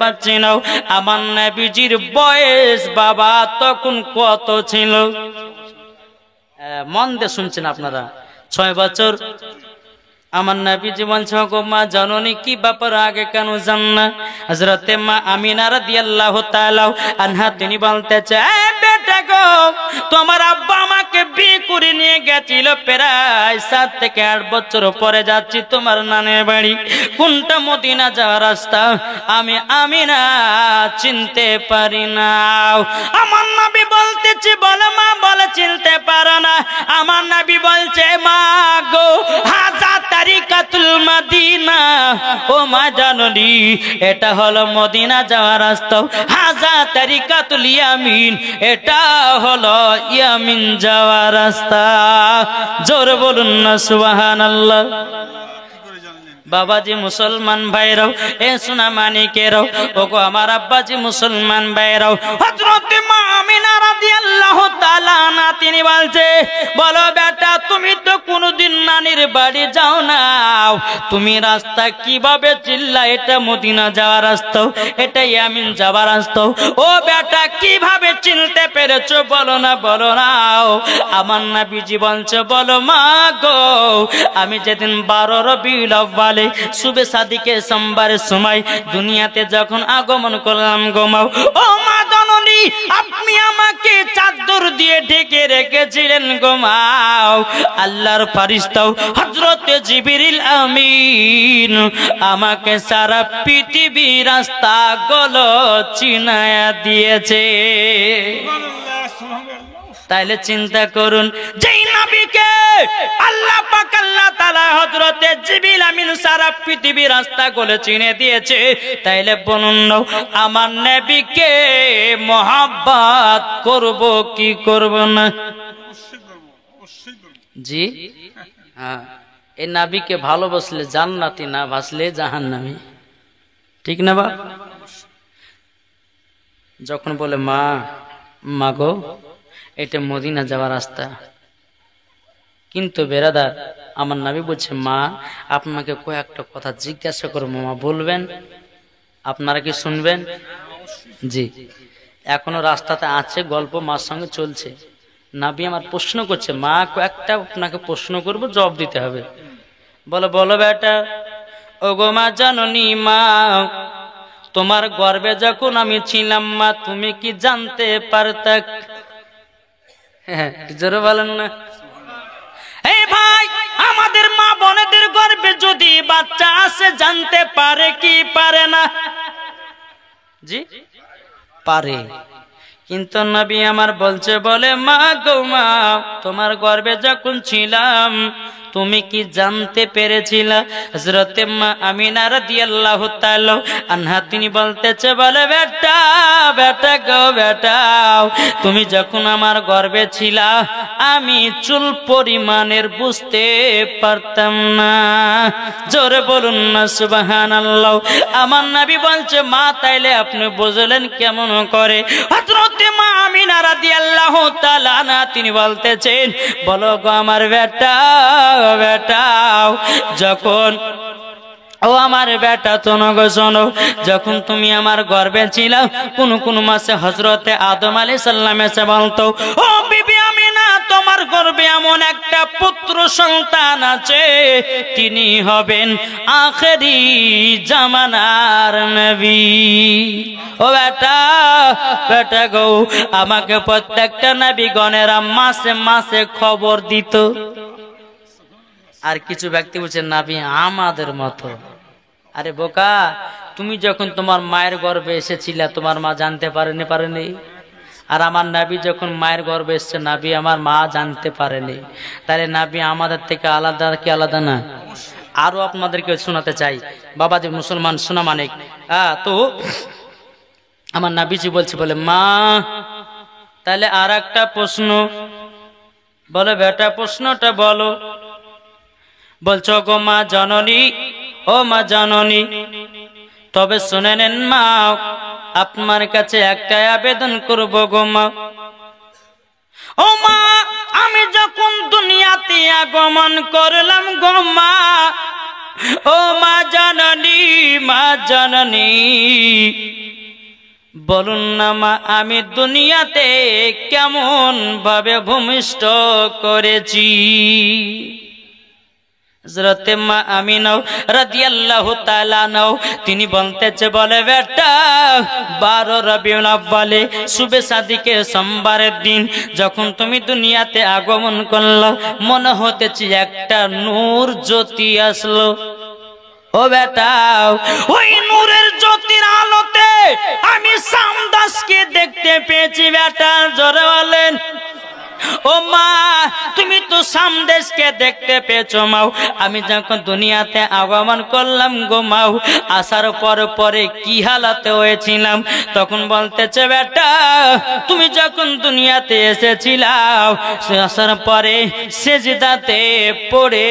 পারছি না। আমার নবীজির বয়স বাবা তখন কত ছিল? মন দিয়ে শুনছেন আপনারা, 6 বছর। আমার নবীজি বলছে গো মা জননী কি ব্যাপার আগে কেন জান না? হযরতে মা আমিনা রাদিয়াল্লাহু তাআলা আনহা তিনি বলতেছে বেটা গো তোমার আব্বা আমাকে বিয়ে করে নিয়ে গেছিল, প্রায় 7 থেকে 8 বছর পরে যাচ্ছি তোমার নানের বাড়ি, কোনটা মদিনা যাওয়ার রাস্তা আমি আমিনা চিনতে পারি না। আমার নবী বলতেছে বলে মা বলে চিনতে পারো না? আমার নবী বলছে মা গো হাজা তারিকাতুল মদিনা, ও মা জাননি এটা হলো মদিনা যাওয়ার রাস্তা, হাজা তারিকাতুল ইয়ামিন এটা হলো ইয়ামিন যাওয়ার রাস্তা। জোরে বলুন না সুবহানাল্লাহ। বাবাজি মুসলমান ভাইরাও, এ সোনা মানিকেরাও, ওগো আমার আব্বাজি মুসলমান ভাইরাও, হযরতে মা আমিনা রাদিয়াল্লাহু তাআলা আনহা তিনি বলছে বলো বেটা তুমি তো কোনোদিন নানির বাড়ি যাও না, তুমি রাস্তা কিভাবে চিল্লা এটা মদিনা যাওয়ার রাস্তা, এটা ইয়ামিন যাওয়ার রাস্তা, ও বেটা কিভাবে চিনতে পেরেছো বলো না। আমার নবীজি বলছে বলো মা গো আমি যেদিন 12 রবিউল আউয়াল সুবে সাদিকে সোমবারের সময় দুনিয়াতে যখন আগমন করলাম গোমাও, ও মা জননী আপনি আমাকে চাদর দিয়ে ঢেকে রেখেছিলেন গোমাও, আল্লাহর ফেরেশতাও হযরতে জিবরিল আমিন আমাকে সারা পৃথিবী রাস্তা গুলো চিনায়া দিয়েছে। তাইলে চিন্তা করুন যেই নবীকে আল্লাহ পাক আল্লাহ তাআলা হযরতে জিবরিল আমিন সারা পৃথিবীর রাস্তাগুলো চিনে দিয়েছে, তাইলে বলুন আমার নবীকে মহব্বত করব কি করব না? জি হ্যাঁ, এই নবীকে ভালোবাসলে জান্নাতি, না বাসলে জাহান্নামী, ঠিক না বাপ? যখন বলে মা গো এটা মদিনা যাওয়ার রাস্তা, কিন্তু বেরাদার আমার নবী বলছে মা আপনাকে কয়েকটা কথা জিজ্ঞাসা করবো, মা বলবেন? আপনারা কি শুনবেন? জি এখনো রাস্তাতে আছে, গল্প মার সঙ্গে চলছে। নবী আমার প্রশ্ন করছে মা কয়েকটা আপনাকে প্রশ্ন করব, জবাব দিতে হবে। বলো বেটা। ও গো মা জাননি মা তোমার গর্ভে যখন আমি ছিলাম মা তুমি কি জানতে পারতা? হ্যাঁ জোরে বলেন না। এই ভাই আমাদের মা বোনেদের গর্ভে যদি বাচ্চা আসে জানতে পারে কি পারে না? জি পারে, কিন্তু নবী আমার বলছে বলে মা গো মা তোমার গর্ভে যখন ছিলাম তুমি কি জানতে পেরেছিলা? হযরতে মা আমিনা রাদিয়াল্লাহু তাআলা আনহা তিনি বলতেছে বলে বেটা গো বেটা তুমি যখন আমার গর্ভে ছিলা আমি চুল পরিমাণের বুঝতে পারতাম না। জোরে বলুন না সুবহানাল্লাহ। আমার নবী বলছে মা তাইলে আপনি বুঝলেন কেমন করে? হযরতে মা আমিনা রাদিয়াল্লাহু তাআলা আনহা তিনি বলতেছেন বলো গো আমার বেটা যখন ও আমার বেটা শোনো যখন তুমি আমার গর্ভে ছিলা কোন মাসে হযরতে আদম আলাইহিস সালাম এসে বলতো ও বিবি আমিনা তোমার গর্ভে এমন একটা পুত্র সন্তান আছে তিনি হবেন আখেরি জামানার নবী। ও বেটা গো আমাকে প্রত্যেকটা নবীগণেরা মাসে মাসে খবর দিত। আর কিছু ব্যক্তি বলছেন নবী আমাদের মতো। আরে বোকা তুমি যখন তোমার মায়ের গর্ভে এসেছিলা তোমার মা জানতে পারেনি? আর আমার নবী যখন মায়ের গর্ভে এসেছে নবী আমার মা জানতে পারেনি, তাহলে নবী আমাদের থেকে আলাদা কি আলাদা না? আরো আপনাদেরকে শোনাতে চাই বাবাজি মুসলমান সোনা মানিক। তো আমার নাবিজি বলছে, বলে মা তাহলে আর একটা প্রশ্ন। বলে বেটা প্রশ্নটা বলো। বলছো গো মা জননী, ও মা জননী, তবে শুনে নেন মা, আপনার কাছে একটা আবেদন করব গো মা। ও মা, আমি যখন দুনিয়াতে আগমন করলাম গো মা, ও মা জননী, মা জননী, বলুন না মা আমি দুনিয়াতে কেমন ভাবে ভূমিষ্ঠ করেছি। হযরতে মা আমিনা রাদিয়াল্লাহু তাআলা আনহা তিনি বলতেছে, বলে বেটা 12 রবিউল আউয়ালে শুবে সাদিকে সোমবারের দিন যখন তুমি দুনিয়াতে আগমন করলো, মনে হতেছে একটা নূর জ্যোতি আসলো। ও বেটা, ওই নূরের জ্যোতির আলোতে আমি সামদাসকে দেখতে পেয়েছি। বেটা জোরে বলেন। ও মা, তুমি তো সামদেশকে দেখতে পেয়েছো মাও। আমি যখন দুনিয়াতে আগমন করলাম গো মাও, আসার পরে কি হালাতে হয়েছিলাম তখন বলতেছে, বেটা তুমি যখন দুনিয়াতে এসেছিলাম আসার পরে সেজদাতে পড়ে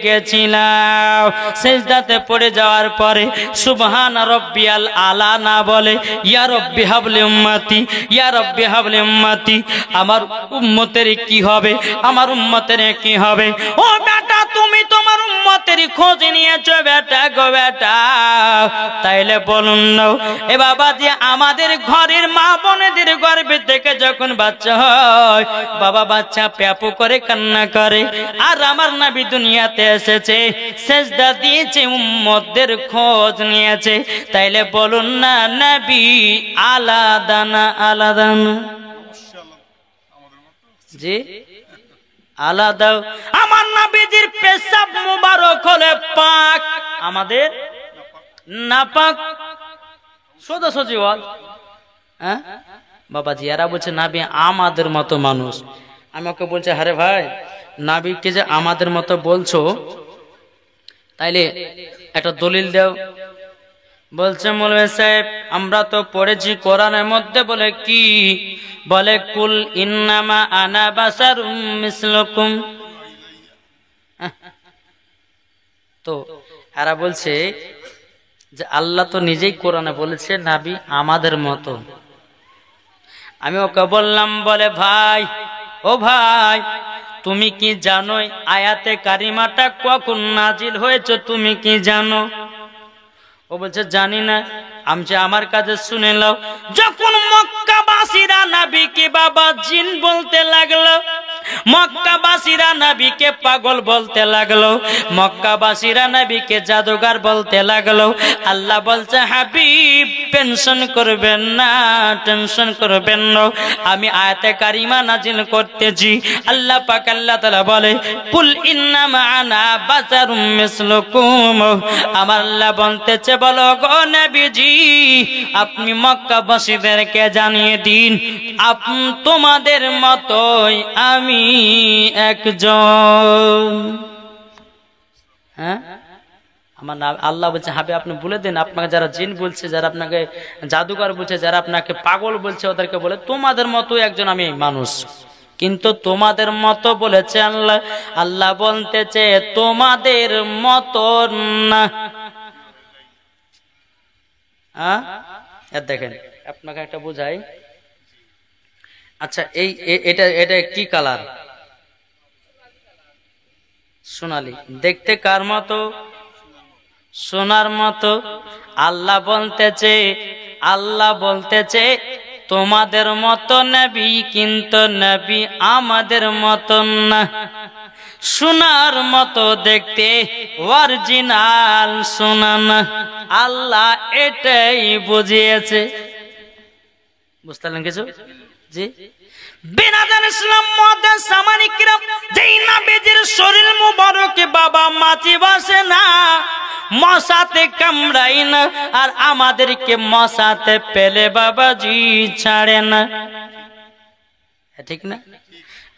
গেছিলাম। সেজদাতে পড়ে যাওয়ার পরে সুবহান রব্বিয়াল আলা না বলে ইয়া রব্বি হাবলি উম্মতি, ইয়া রব্বি হাবলি উম্মতি, আমার উম্মতের কি হবে, আমার উম্মতের কি হবে। ও বেটা তুমি তোমার উম্মতের খোঁজ নিয়েছো বেটা গো বেটা, তাইলে বলুন না এ বাবা যে আমাদের ঘরের মা বোনেদের গর্ভে থেকে যখন বাচ্চা হয়, বাবা বাচ্চা প্যাপু করে কান্না করে, আর আমার নবী দুনিয়াতে এসেছে সেজদা দিয়েছে উম্মতদের খোঁজ নিয়েছে, তাইলে বলুন না নবী আলাদা না আলাদা না? জি আলাদা। আমার নবীজির পেশাব মুবারক হলে পাক, আমাদের নাপাক। সোজাসুজি বল। হ্যাঁ বাবাজি, এরা বলছে নাবি আমাদের মতো মানুষ। আমি ওকে বলছি, আরে ভাই নাবিকে যে আমাদের মতো বলছো, তাইলে একটা দলিল দাও। বলছে মৌলভী সাহেব আমরা তো পড়েছি কোরআনের মধ্যে, বলে কি বলে কুল ইন্নামা আনা বাশারুম মিসলুকুম। তো এরা বলছে যে আল্লাহ তো নিজেই কোরআনে বলেছে নাবি আমাদের মতো। আমি ওকে বললাম, বলে ভাই ও ভাই তুমি কি জানো আয়াতে কারিমাটা কখন নাজিল হয়েছে, তুমি কি জানো? ও বলছে জানি না। আমি আমার কাছে শুনে নাও। যখন মক্কাবাসীরা নবীকে বাবা জিন বলতে লাগলো, মক্কাবাসীরা নবীকে পাগল বলতে লাগলো, মক্কাবাসীরা নবীকে জাদুঘর বলতে লাগলো, আল্লাহ বলছে হাবিব টেনশন করবেন না, টেনশন করবেন না, আমি আয়াতে কারিমা নাজিল করতেছি। আল্লাহ পাক আল্লাহ তাআলা বলে কুল ইন্নামা আনা বাশারুম মিসলুকুম। আমার আল্লাহ বলতেছে, বলো গো নবীজি আপনি মক্কাবাসীদেরকে জানিয়ে দিন তোমাদের মতোই আমি একজন। হ্যাঁ আমার আল্লাহ বলছে হাবিব আপনি বলে দিন, আপনাকে যারা জিন বলছে, যারা আপনাকে জাদুকর বলছে, যারা আপনাকে পাগল বলছে, ওদেরকে বলে তোমাদের মতো একজন আমি মানুষ। কিন্তু তোমাদের মতো বলেছে আল্লাহ, আল্লাহ বলতেছে তোমাদের মতো না। দেখেন আপনাকে একটা বুঝাই। আচ্ছা এটা কি কালার? সোনালী। দেখতে কার মতো? সোনার মতো। আল্লাহ বলতেছে তোমাদের মতো নবী, কিন্তু নবী আমাদের মতো না। সোনার মতো দেখতে, অরিজিনাল সোনা না। আল্লাহ এটাই বুঝিয়েছে। বুঝতে পারলেন কিছু? জি বিনাদান ইসলাম মধ্যে সামানিকরা যেই নবীজির শরীর মুবারকে বাবা মাছি বসে না, মশাতে কামড়াই না, আর আমাদেরকে মশাতে পেলে বাবাজি ছাড়ে না। ঠিক না?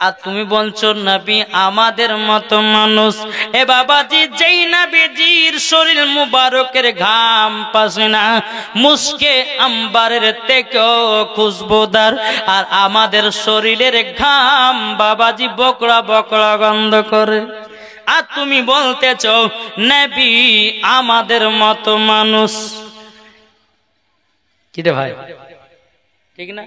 আর তুমি বলছো নবী আমাদের মতো মানুষ। এ বাবাজি, যেই নবীজির শরীর মুবারকের ঘাম পাসিনা মুস্কে আম্বারের থেকেও খুশবুদার, আর আমাদের শরীরের ঘাম বাবাজি বকড়া বকড়া গন্ধ করে। আর তুমি বলতেছ নবী আমাদের মতো মানুষ। কি রে ভাই, ঠিক না?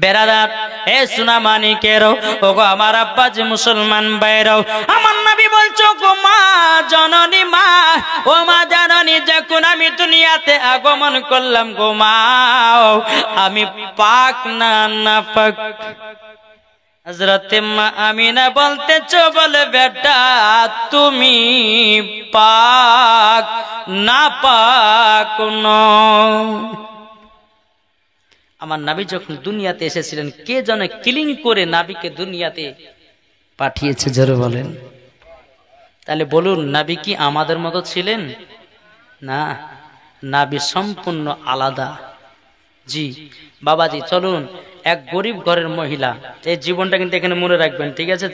বেরাদার এ সোনা মানিকেরও, ওগো আমার আব্বা যে মুসলমান বাইরাও, আমার নবী বলছো গো মা জননী, মা ও মা জননী, যখন আমি দুনিয়াতে আগমন করলাম গো মা, আমি পাক না নাপাক? হযরতে মা আমিনা বলতেছো বলে বেটা তুমি পাক না পাক নও। আমার নবী যখন দুনিয়াতে এসেছিলেন, কে যেন কিলিং করে নবীকে দুনিয়াতে পাঠিয়েছে, জোরে বলেন। তাহলে বলুন নবী কি আমাদের মতো ছিলেন? না, নবী সম্পূর্ণ আলাদা। জি বাবাজি, চলুন এক গরিব ঘরের মহিলা, এই জীবনটা কিন্তু এখানে মনে রাখবেন, ঠিক আছে?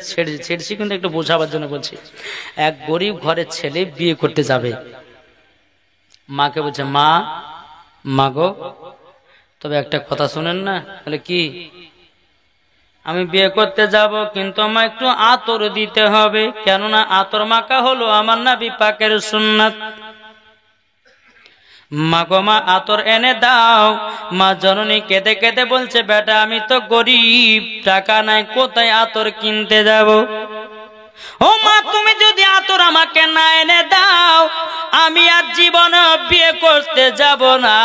ছেড়ছি কিন্তু একটু বোঝাবার জন্য বলছি। এক গরিব ঘরের ছেলে বিয়ে করতে যাবে, মাকে বলছে মা মাগো, তবে একটা কথা শুনেন না। বলে কি? আমি বিয়ে করতে যাব, কিন্তু আমার একটু আতর দিতে হবে, কেননা আতর মাখা হলো আমার নবী পাকের সুন্নাত। মা গো মা আতর এনে দাও। মা জননী কেঁদে কেঁদে বলছে বেটা আমি তো গরিব, টাকা নাই, কোথায় আতর কিনতে যাব? ও মা তুমি যদি আতর আমাকে না এনে দাও, আমি আর জীবন বিয়ে করতে যাব না।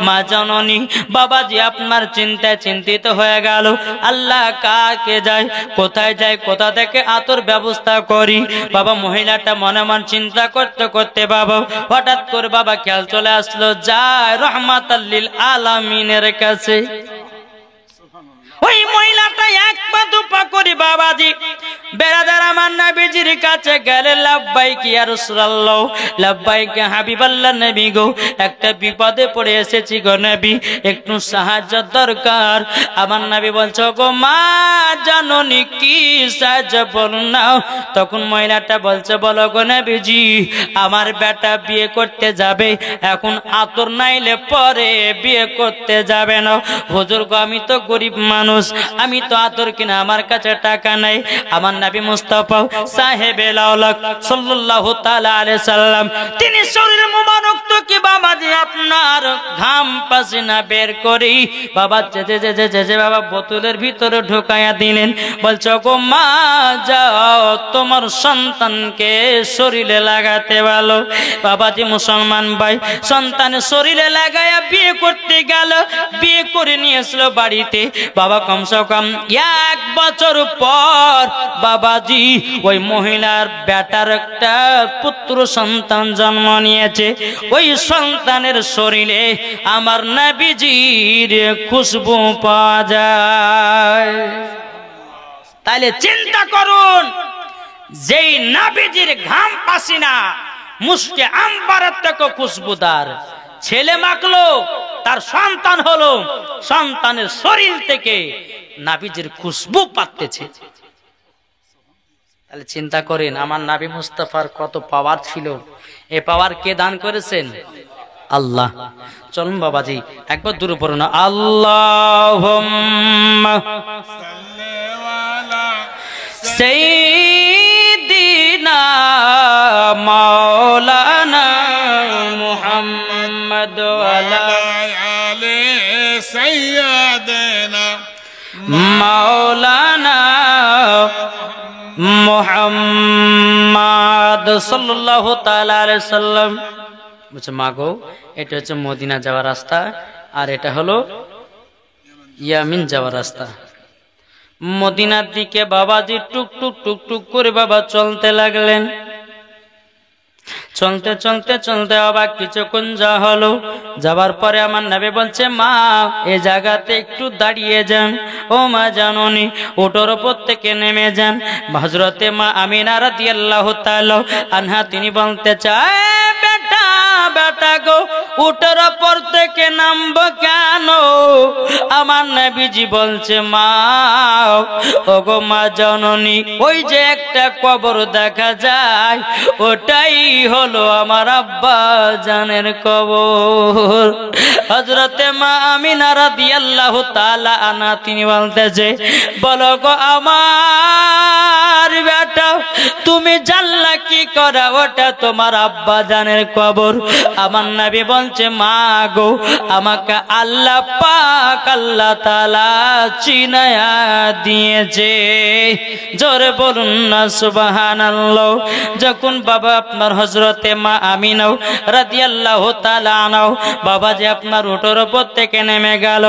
মা জননী বাবাজি আপনার চিন্তায় চিন্তিত হয়ে গেল, আল্লাহ কাকে যায়, কোথায় যায়, কোথা থেকে আতর ব্যবস্থা করি। বাবা মহিলাটা মনে মন চিন্তা করতে করতে বাবা হঠাৎ করে বাবা খেয়াল চলে আসলো, যায় রহমাতাল লিল আলামিনের কাছে। ওই মহিলাটা এক পা দুপা করে বাবাজি বেরাদার আমার নবীজির কাছে গেলে, লাব্বাইক ইয়া রাসূলুল্লাহ, লাব্বাইক হাবিবাল্লাহ, নবী গো একটা বিপদে পড়ে এসেছি গো নবী, একটু সাহায্য দরকার। আমার নবী বলছো গো মা জননী কি সাহায্য বলুন না। তখন মহিলাটা বলছে বলো গো নবীজি, আমার বেটা বিয়ে করতে যাবে, এখন আতর নাইলে পরে বিয়ে করতে যাবে না। হুজুর গো আমি তো গরিব মানুষ, আমি তো আতর কিনা আমার কাছে টাকা নাই। আমার নবী মুস্তাফা সাহেবে লাউলাক সাল্লাল্লাহু তাআলা আলাইহি সাল্লাম তিনি শরীর মুবারক তো কি বাবাজি আপনার ঘাম পাসিনা বের করি বাবা যে বাবা বোতলের ভিতরে ঢোকায়া দিলেন। বলছো গো মা যাও তোমার সন্তানকে শরীরে লাগাতে বলো। বাবাজি মুসলমান ভাই সন্তানের শরীরে লাগায়া বিয়ে করতে গেল, বিয়ে করে নিয়ে আসলো বাড়িতে। বাবা কমসে কম 1 বছর পর বাবাজি ওই মহিলার বেটার একটা পুত্র সন্তান জন্ম নিয়েছে। ওই সন্তানের শরীরে আমার নবীজির খুশবু পাওয়া যায়। তাহলে চিন্তা করুন, যেই নবীজির ঘাম পাসিনা মুস্কে আম্বারের থেকে খুশবুদার, ছেলে মাখলো তার সন্তান হলো, সন্তানের শরীর থেকে নবীজির খুশবু পাচ্ছে। তাহলে চিন্তা করেন আমার নবী মুস্তাফার কত পাওয়ার ছিল। এই পাওয়ার কে দান করেছেন? আল্লাহ। চলুন বাবাজি একবার দূরে পড়ুন, আল্লাহুম্মা সাইয়্যিদিনা মাওলানা মুহাম্মদ ওয়ালা আলি সাইয়্যিদিনা মাওলানা মুহাম্মদ সাল্লাল্লাহু তাআলা আলাইহি সাল্লাম। বলছে মা গো এটা হচ্ছে মদিনা যাওয়ার রাস্তা, আর এটা হলো ইয়ামিন যাওয়ার রাস্তা। মদিনার দিকে বাবাজি টুক টুক টুক টুক করে বাবা চলতে লাগলেন। চলতে চলতে চলতে বাবা কিছুক্ষণ যা হলো, যাবার পরে আমার নবী বলছে মা এই জায়গাতে একটু দাঁড়িয়ে যান। ও মা জাননি ওটার উপর থেকে নেমে যান। হযরতে মা আমিনা রাদিয়াল্লাহু তাআলা আনহা তিনি বলতে চায় বেটা বেটা বাবাটা গো উটের উপর থেকে নামবো কেন? আমার নবীজি বলছে মা, ওগো মা জননী, ওই যে একটা কবর দেখা যায় ওটাই হলো আমার আব্বা জানের কবর। হযরতে মা আমিনা রাদিয়াল্লাহু তাআলা আনহা তিনি বলতেছে, বলো গো আমার বেটা, তুমি জানলা কি করা? ওটা তোমার আব্বা জানের কবর। আমার নবী বলছে মা গো, আমাকে আল্লাহ পাক আল্লাহ তাআলা চিনায়া দিয়েছে। জোরে বলুন না সুবহানাল্লাহ। যখন বাবা আপনার হযরতে মা আমিনা রাদিয়াল্লাহু তাআলা আনহা বাবা যে আপনার উটের উপর থেকে নেমে গেল,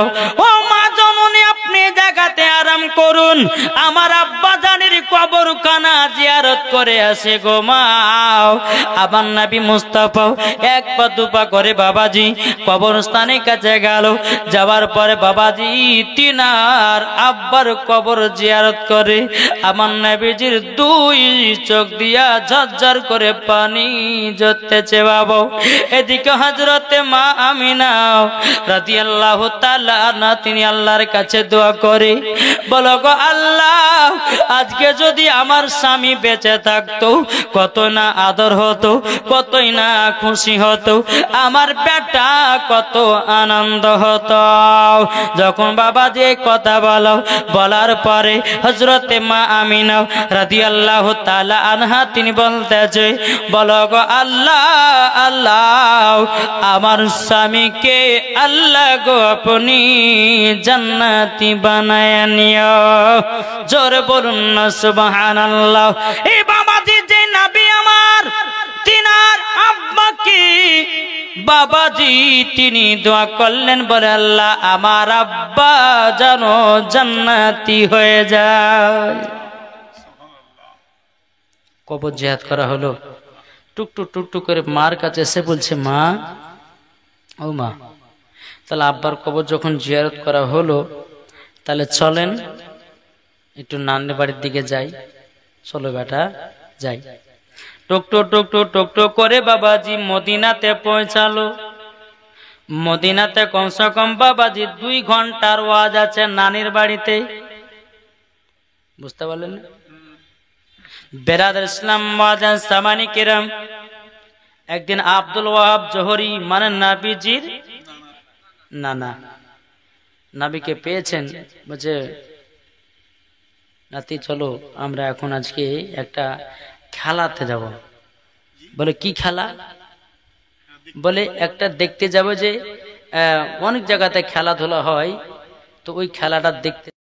ও মা জননী আপনি জায়গাতে আরাম করুন, আমার আব্বা জানের কবরখানা জিয়ারত করে আসে গো মা। আমার নবী মুস্তাফা এক পা দুপা করে বাবাজি কবরস্থানের কাছে গেল। যাওয়ার পরে বাবাজি তিনার আব্বার কবর জিয়ারত করে। আমার নবীজির দুই চোখ দিয়া ঝরঝর করে পানি ঝরতেছে বাবা। এদিকে হযরতে মা আমিনা রাদিয়াল্লাহু তাআলা আনহা তিনি আল্লাহর কাছে দোয়া করে, বলো গো আল্লাহ, আজকে যদি আমার স্বামী বেঁচে থাকতো কত না আদর হতো, কতই না খুশি হতো, আমার বেটা কত আনন্দ হতো। যখন বাবা যে কথা বলার পরে হযরতে মা আমিনা রাদিয়াল্লাহু তাআলা আনহা তিনি বলতেছে, বলো গো আল্লাহ, আল্লাহ আমার স্বামীকে আল্লাহ গো আপনি জান্নাতি বানায় নিও। জোরে বলুন না সুবহানাল্লাহ। এই বাবাজি যে নবী আমার তিনার আব্বাকে বাবাজি তিনি দোয়া করলেন, বলে আল্লাহ আমার আব্বা যেন জান্নাতি হয়ে যায়। কবর জিয়ারত করা হলো। টুকটুক টুকটুক করে মার কাছে এসে বলছে, মা ও মা, তাহলে আব্বার কবর যখন জিয়ারত করা হলো, তাহলে চলেন একটু নান্নের বাড়ির দিকে যাই। চলো বেটা যাই। টুকটুক টুকটুক টুকটুক করে বাবাজি মদিনাতে পৌঁছালো। মদিনাতে কমসে কম বাবাজি 2 ঘন্টার ওয়াজ আছে নানির বাড়িতে। বুঝতে পারলেন? বেরাদার ইসলাম ওয়াজান সামানি কিরাম, একদিন আব্দুল ওয়াহাব জোহরি মানে নবীজির নানা, নবীকে পেয়েছেন, বলছে নাতি চলো আমরা এখন আজকে একটা খেলাতে যাব। বলে কি খেলা? বলে একটা দেখতে যাব যে অনেক জায়গাতে খেলাধুলা হয়, তো ওই খেলাটা দেখতে